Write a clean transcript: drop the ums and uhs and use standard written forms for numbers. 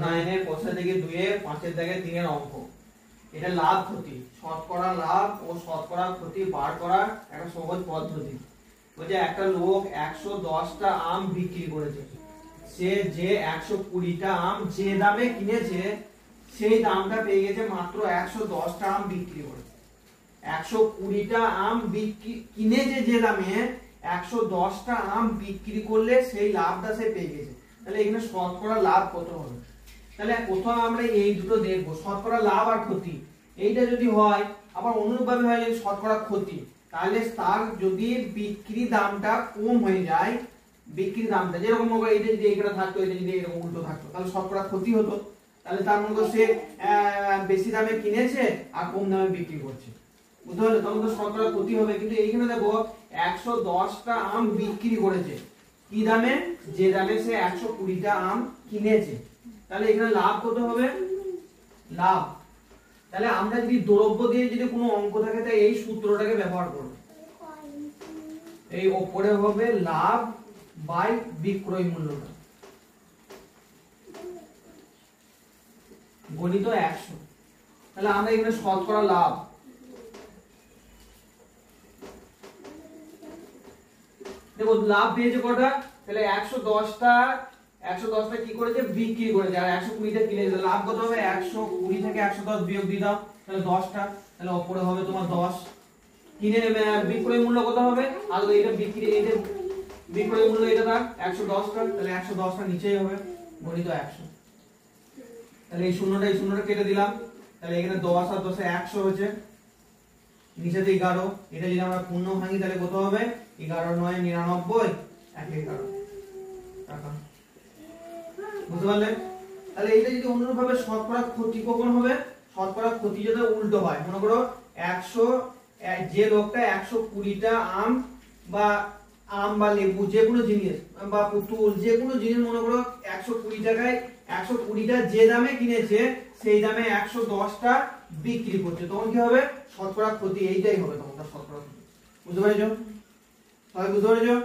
9 এর কোষে থেকে 2 এর 5 এর থেকে 3 এর অঙ্ক। এটা লাভ ক্ষতি, শতকরা লাভ ও শতকরা ক্ষতি বার করার একটা সহজ পদ্ধতি। বলছে একটা লোক 110টা আম বিক্রি করেছে, সে যে 120টা আম যে দামে কিনেছে সেই দামটা পেয়ে গেছে মাত্র 110টা আম বিক্রি করে। 120টা আম কিনেছে যে দামে 110টা আম বিক্রি করলে সেই লাভটা সে পেয়ে গেছে। তাহলে এখানে শতকরা লাভ কত হবে? তাহলে প্রথমে আমরা এই দুটো দেখবো, শতকরা লাভ আর ক্ষতি। এইটা যদি হয়, আবার অনুরূপভাবে হয় যদি শতকরা ক্ষতি, তাহলে তার যদি বিক্রি দামটা কম হয়ে যায়, বিক্রি দামটা যেরকম এইটা যদি এইটা থাকতো, এটা যদি এরকম উল্টো থাকতো, তাহলে শতকরা ক্ষতি হতো। তাহলে তার মনে করো সে বেশি দামে কিনেছে আর কম দামে বিক্রি করছে, বুঝতে পারলে? তখন তো শতকরা ক্ষতি হবে। কিন্তু এইখানে দেখো 110টা আম বিক্রি করেছে, কি দামে? যে দামে সে 120টা আম কিনেছে। তাহলে এখানে লাভ কত হবে? লাভ। তাহলে আমরা যদি দ্রব্য দিয়ে যদি কোনো অঙ্ক থাকে তাই এই সূত্রটাকে ব্যবহার করব। এই উপরে হবে লাভ বাই বিক্রয় মূল্যটা গণিত 100। তাহলে আমরা এখানে শতকরা লাভ, দেখো লাভ পেয়েছে কটা? তাহলে 110টা কি করেছে? বিক্রি করেছে। আর 120টা কিনেছে। লাভ কত হবে? 120 থেকে 110 বিয়োগ দিয়ে দাও, তাহলে 10টা। তাহলে উপরে হবে তোমার 10। কিনে বিক্রয় মূল্য কত হবে? আর এটা বিক্রি, এই যে বিক্রয় মূল্য এটা থাক 110টা, তাহলে 110টা নিচেই হবে, গণিত 100। তাহলে এই শূন্যটা কেটে দিলাম। তাহলে এখানে 10 আর 10 100 হয়েছে, নিচেতে 11। এটা যদি আমরা পূর্ণ ভাঙি তাহলে কত হবে? 11 9 99 1 11 টাকা, বুঝতে পারলে? তাহলে এইটা যদি অনুরূপভাবে শতকরা ক্ষতি কখন হবে? শতকরা ক্ষতি যদি উল্টো হয়, মনে করো 100 যে লোকটা 120টা আম বা লেবু যে কোনো জিনিস বা পুতুল যে কোনো জিনিস মনে করো 120 টাকায় 120টা যে দামে কিনেছে সেই দামে 110টা বিক্রি করছে, তখন কি হবে? শতকরা ক্ষতি এইটাই হবে তখন তার শতকরা ক্ষতি। বুঝতে পেরেছো? সবাই বুঝতে পেরেছো?